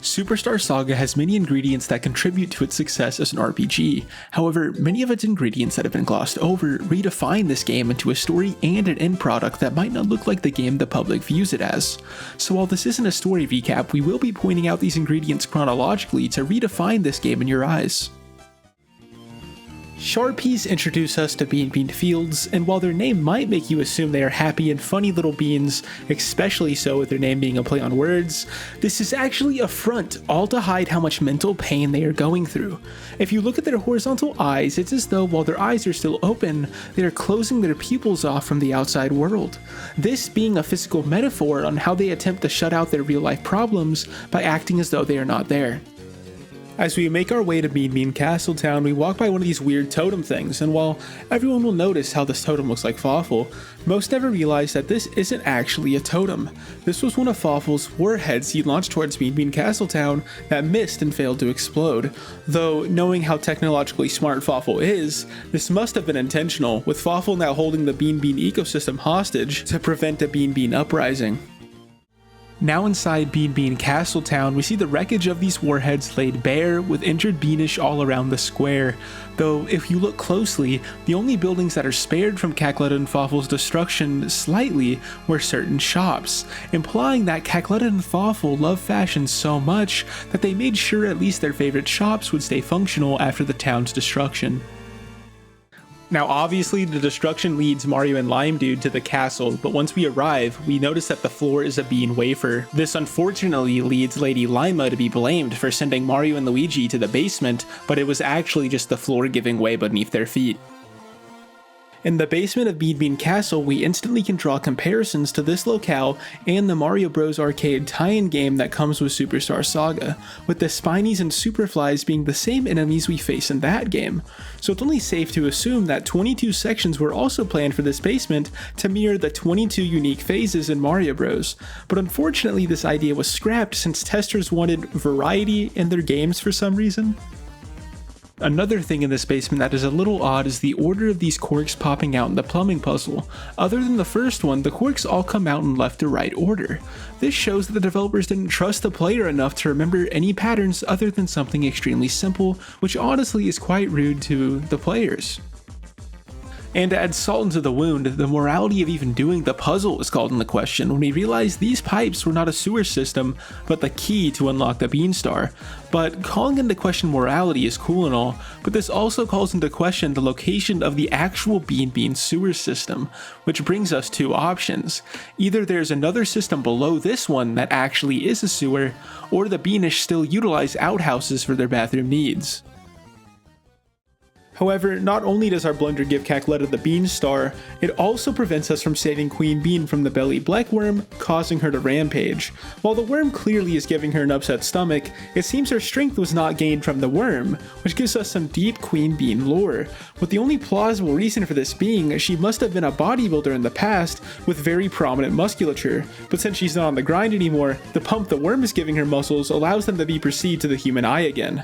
Superstar Saga has many ingredients that contribute to its success as an RPG. However, many of its ingredients that have been glossed over redefine this game into a story and an end product that might not look like the game the public views it as. So while this isn't a story recap, we will be pointing out these ingredients chronologically to redefine this game in your eyes. Sharpies introduce us to Bean Fields, and while their name might make you assume they are happy and funny little beans, especially so with their name being a play on words, this is actually a front, all to hide how much mental pain they are going through. If you look at their horizontal eyes, it's as though while their eyes are still open, they are closing their pupils off from the outside world. This being a physical metaphor on how they attempt to shut out their real-life problems by acting as though they are not there. As we make our way to Bean Castletown, we walk by one of these weird totem things, and while everyone will notice how this totem looks like Fawful, most never realize that this isn't actually a totem. This was one of Fawful's warheads he launched towards Bean Castletown that missed and failed to explode. Though, knowing how technologically smart Fawful is, this must have been intentional, with Fawful now holding the Bean ecosystem hostage to prevent a Bean uprising. Now inside Bean Castletown, we see the wreckage of these warheads laid bare, with injured Beanish all around the square. Though, if you look closely, the only buildings that are spared from Cackletta and Fawful's destruction slightly were certain shops, implying that Cackletta and Fawful love fashion so much that they made sure at least their favorite shops would stay functional after the town's destruction. Now obviously the destruction leads Mario and Lime Dude to the castle, but once we arrive, we notice that the floor is a bean wafer. This unfortunately leads Lady Lima to be blamed for sending Mario and Luigi to the basement, but it was actually just the floor giving way beneath their feet. In the basement of Bean Castle, we instantly can draw comparisons to this locale and the Mario Bros. Arcade tie-in game that comes with Superstar Saga, with the Spinies and Superflies being the same enemies we face in that game. So it's only safe to assume that 22 sections were also planned for this basement to mirror the 22 unique phases in Mario Bros. But unfortunately this idea was scrapped since testers wanted variety in their games for some reason. Another thing in this basement that is a little odd is the order of these quirks popping out in the plumbing puzzle. Other than the first one, the quirks all come out in left to right order. This shows that the developers didn't trust the player enough to remember any patterns other than something extremely simple, which honestly is quite rude to the players. And to add salt into the wound, the morality of even doing the puzzle is called into question when we realize these pipes were not a sewer system, but the key to unlock the Beanstar. But calling into question morality is cool and all, but this also calls into question the location of the actual Bean sewer system, which brings us two options. Either there's another system below this one that actually is a sewer, or the Beanish still utilize outhouses for their bathroom needs. However, not only does our blunder give Cackletta the Beanstar, it also prevents us from saving Queen Bean from the belly black worm, causing her to rampage. While the worm clearly is giving her an upset stomach, it seems her strength was not gained from the worm, which gives us some deep Queen Bean lore, with the only plausible reason for this being she must have been a bodybuilder in the past with very prominent musculature, but since she's not on the grind anymore, the pump the worm is giving her muscles allows them to be perceived to the human eye again.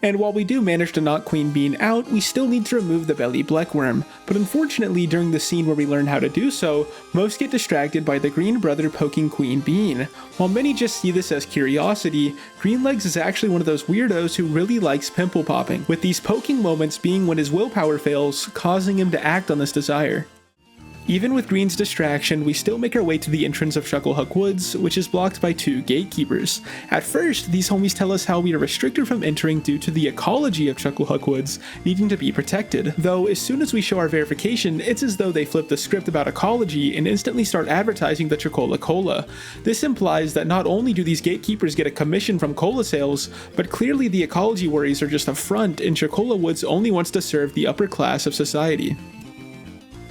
And while we do manage to knock Queen Bean out, we still need to remove the belly blackworm, but unfortunately during the scene where we learn how to do so, most get distracted by the green brother poking Queen Bean. While many just see this as curiosity, Greenlegs is actually one of those weirdos who really likes pimple popping, with these poking moments being when his willpower fails, causing him to act on this desire. Even with Green's distraction, we still make our way to the entrance of Chucklehuck Woods, which is blocked by two gatekeepers. At first, these homies tell us how we are restricted from entering due to the ecology of Chucklehuck Woods needing to be protected, though as soon as we show our verification, it's as though they flip the script about ecology and instantly start advertising the Chocola Cola. This implies that not only do these gatekeepers get a commission from cola sales, but clearly the ecology worries are just a front and Chocola Woods only wants to serve the upper class of society.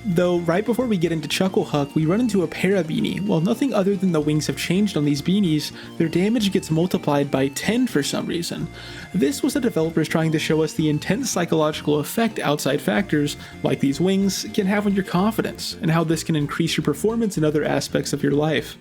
Though, right before we get into Chucklehuck, we run into a Parabeanie. While nothing other than the wings have changed on these beanies, their damage gets multiplied by 10 for some reason. This was the developers trying to show us the intense psychological effect outside factors, like these wings, can have on your confidence, and how this can increase your performance in other aspects of your life.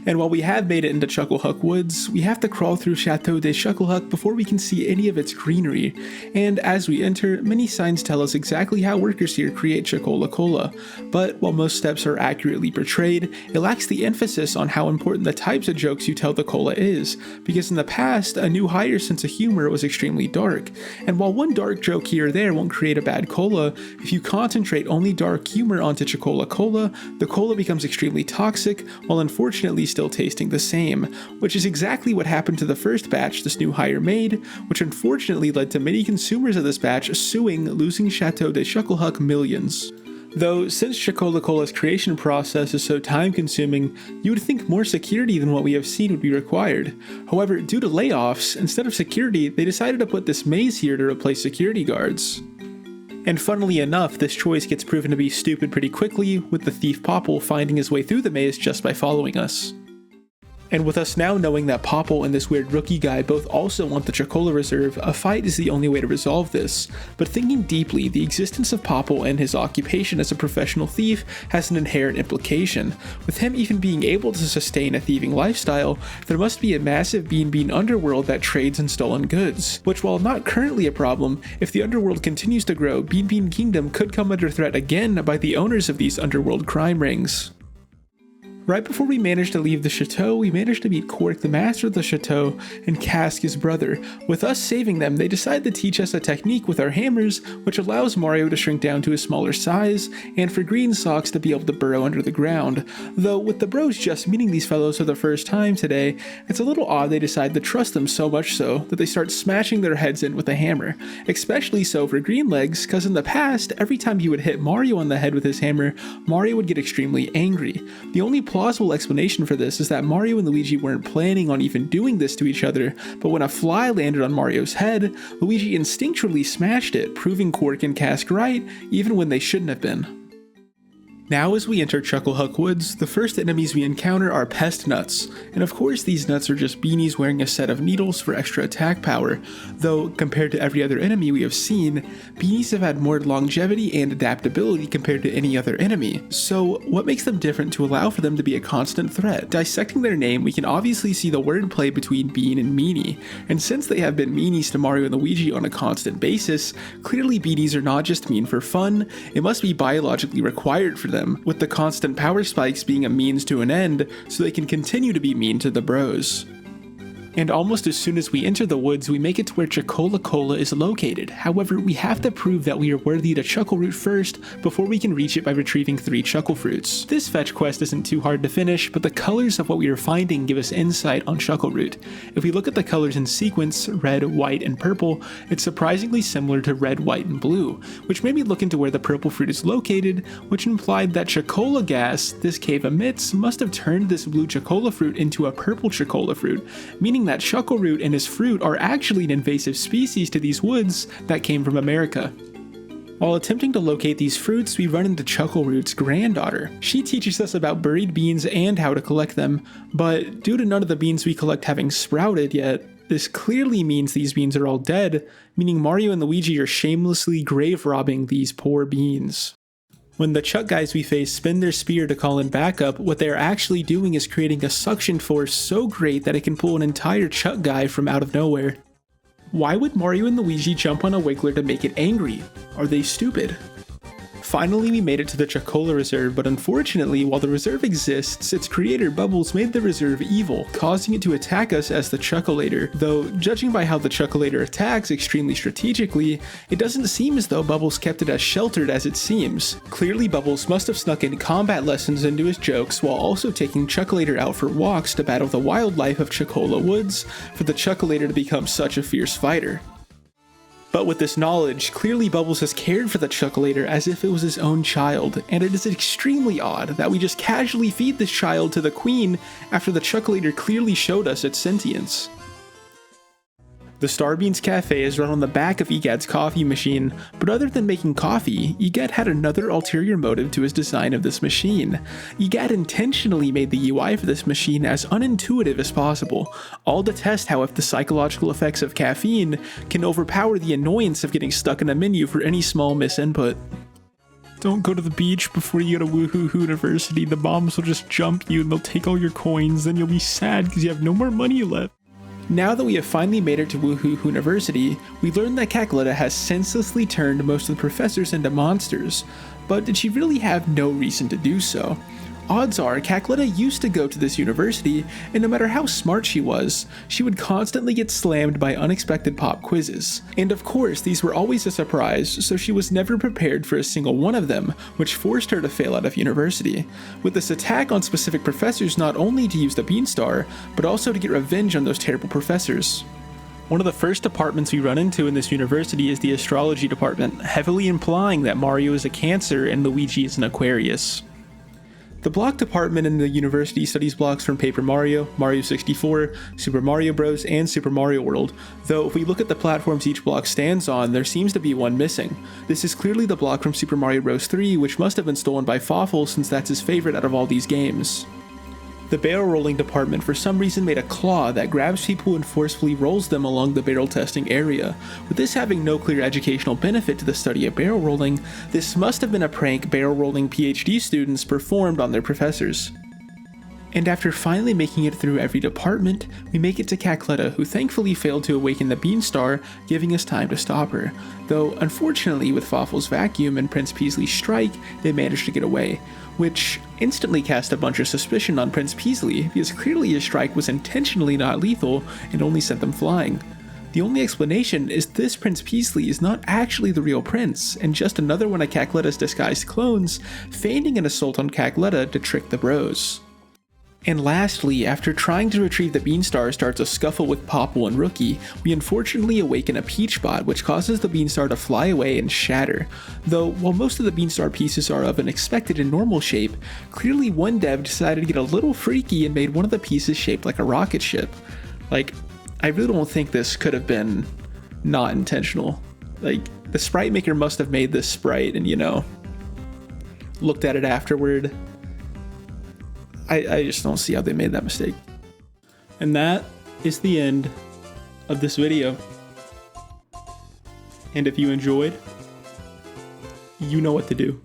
And while we have made it into Chucklehuck Woods, we have to crawl through Chateau de Chucklehuck before we can see any of its greenery. And as we enter, many signs tell us exactly how workers here create Chucklehuck. But while most steps are accurately portrayed, it lacks the emphasis on how important the types of jokes you tell the cola is, because in the past, a new hire sense of humor was extremely dark. And while one dark joke here or there won't create a bad cola, if you concentrate only dark humor onto Chucklehuck, the cola becomes extremely toxic, while unfortunately still tasting the same, which is exactly what happened to the first batch this new hire made, which unfortunately led to many consumers of this batch suing, losing Chateau de Chucklehuck millions. Though, since Chucklehuck's creation process is so time-consuming, you would think more security than what we have seen would be required. However, due to layoffs, instead of security, they decided to put this maze here to replace security guards. And funnily enough, this choice gets proven to be stupid pretty quickly, with the thief Popple finding his way through the maze just by following us. And with us now knowing that Popple and this weird rookie guy both also want the Chocola Reserve, a fight is the only way to resolve this. But thinking deeply, the existence of Popple and his occupation as a professional thief has an inherent implication. With him even being able to sustain a thieving lifestyle, there must be a massive Bean underworld that trades in stolen goods. Which, while not currently a problem, if the underworld continues to grow, Bean Kingdom could come under threat again by the owners of these underworld crime rings. Right before we managed to leave the chateau, we managed to meet Quark, the master of the chateau, and Cask, his brother. With us saving them, they decide to teach us a technique with our hammers, which allows Mario to shrink down to a smaller size, and for Green Socks to be able to burrow under the ground. Though, with the bros just meeting these fellows for the first time today, it's a little odd they decide to trust them so much so that they start smashing their heads in with a hammer. Especially so for Green Legs, cause in the past, every time he would hit Mario on the head with his hammer, Mario would get extremely angry. The only plausible explanation for this is that Mario and Luigi weren't planning on even doing this to each other, but when a fly landed on Mario's head, Luigi instinctually smashed it, proving Quark and Cask right, even when they shouldn't have been. Now as we enter Chucklehuck Woods, the first enemies we encounter are pest nuts, and of course these nuts are just beanies wearing a set of needles for extra attack power, though compared to every other enemy we have seen, beanies have had more longevity and adaptability compared to any other enemy. So what makes them different to allow for them to be a constant threat? Dissecting their name, we can obviously see the wordplay between bean and meanie, and since they have been meanies to Mario and Luigi on a constant basis, clearly beanies are not just mean for fun, it must be biologically required for them, with the constant power spikes being a means to an end, so they can continue to be mean to the bros. And almost as soon as we enter the woods, we make it to where Chucklehuck is located. However, we have to prove that we are worthy to Chuckleroot first before we can reach it by retrieving 3 Chuckle Fruits. This fetch quest isn't too hard to finish, but the colors of what we are finding give us insight on Chuckleroot. If we look at the colors in sequence, red, white, and purple, it's surprisingly similar to red, white, and blue, which made me look into where the purple fruit is located, which implied that Chocola gas this cave emits must have turned this blue Chocola fruit into a purple Chocola fruit, meaning that Chuckleroot and his fruit are actually an invasive species to these woods that came from America. While attempting to locate these fruits, we run into Chuckleroot's granddaughter. She teaches us about buried beans and how to collect them, but due to none of the beans we collect having sprouted yet, this clearly means these beans are all dead, meaning Mario and Luigi are shamelessly grave robbing these poor beans. When the Chuck guys we face spin their spear to call in backup, what they are actually doing is creating a suction force so great that it can pull an entire Chuck guy from out of nowhere. Why would Mario and Luigi jump on a Wiggler to make it angry? Are they stupid? Finally, we made it to the Chocola Reserve, but unfortunately, while the reserve exists, its creator Bubbles made the reserve evil, causing it to attack us as the Chuckleator. Though, judging by how the Chuckleator attacks extremely strategically, it doesn't seem as though Bubbles kept it as sheltered as it seems. Clearly, Bubbles must have snuck in combat lessons into his jokes while also taking Chuckleator out for walks to battle the wildlife of Chocola Woods for the Chuckleator to become such a fierce fighter. But with this knowledge, clearly Bubbles has cared for the Chuckleator as if it was his own child, and it is extremely odd that we just casually feed this child to the queen after the Chuckleator clearly showed us its sentience. The Starbeans Cafe is run on the back of Egad's coffee machine, but other than making coffee, Egad had another ulterior motive to his design of this machine. Egad intentionally made the UI for this machine as unintuitive as possible, all to test how if the psychological effects of caffeine can overpower the annoyance of getting stuck in a menu for any small misinput. Don't go to the beach before you go to Woohoo Hooniversity. The bombs will just jump you and they'll take all your coins. Then you'll be sad because you have no more money left. Now that we have finally made it to Woohoo Hooniversity, we learn that Cackletta has senselessly turned most of the professors into monsters. But did she really have no reason to do so? Odds are, Cackletta used to go to this university, and no matter how smart she was, she would constantly get slammed by unexpected pop quizzes. And of course, these were always a surprise, so she was never prepared for a single one of them, which forced her to fail out of university. With this attack on specific professors not only to use the Beanstar, but also to get revenge on those terrible professors. One of the first departments we run into in this university is the astrology department, heavily implying that Mario is a Cancer and Luigi is an Aquarius. The block department in the university studies blocks from Paper Mario, Mario 64, Super Mario Bros., and Super Mario World, though if we look at the platforms each block stands on, there seems to be one missing. This is clearly the block from Super Mario Bros. 3, which must have been stolen by Fawful since that's his favorite out of all these games. The barrel rolling department for some reason made a claw that grabs people and forcefully rolls them along the barrel testing area. With this having no clear educational benefit to the study of barrel rolling, this must have been a prank barrel rolling PhD students performed on their professors. And after finally making it through every department, we make it to Cackletta, who thankfully failed to awaken the Beanstar, giving us time to stop her. Though, unfortunately, with Fawful's vacuum and Prince Peasley's strike, they managed to get away, which instantly cast a bunch of suspicion on Prince Peasley, because clearly his strike was intentionally not lethal and only sent them flying. The only explanation is this Prince Peasley is not actually the real prince, and just another one of Cackletta's disguised clones, feigning an assault on Cackletta to trick the bros. And lastly, after trying to retrieve the Beanstar starts a scuffle with Popple and Rookie, we unfortunately awaken a Peach bot, which causes the Beanstar to fly away and shatter. Though, while most of the Beanstar pieces are of an expected and normal shape, clearly one dev decided to get a little freaky and made one of the pieces shaped like a rocket ship. Like, I really don't think this could have been not intentional. Like, the sprite maker must have made this sprite and, looked at it afterward. I just don't see how they made that mistake. And that is the end of this video. And if you enjoyed, you know what to do.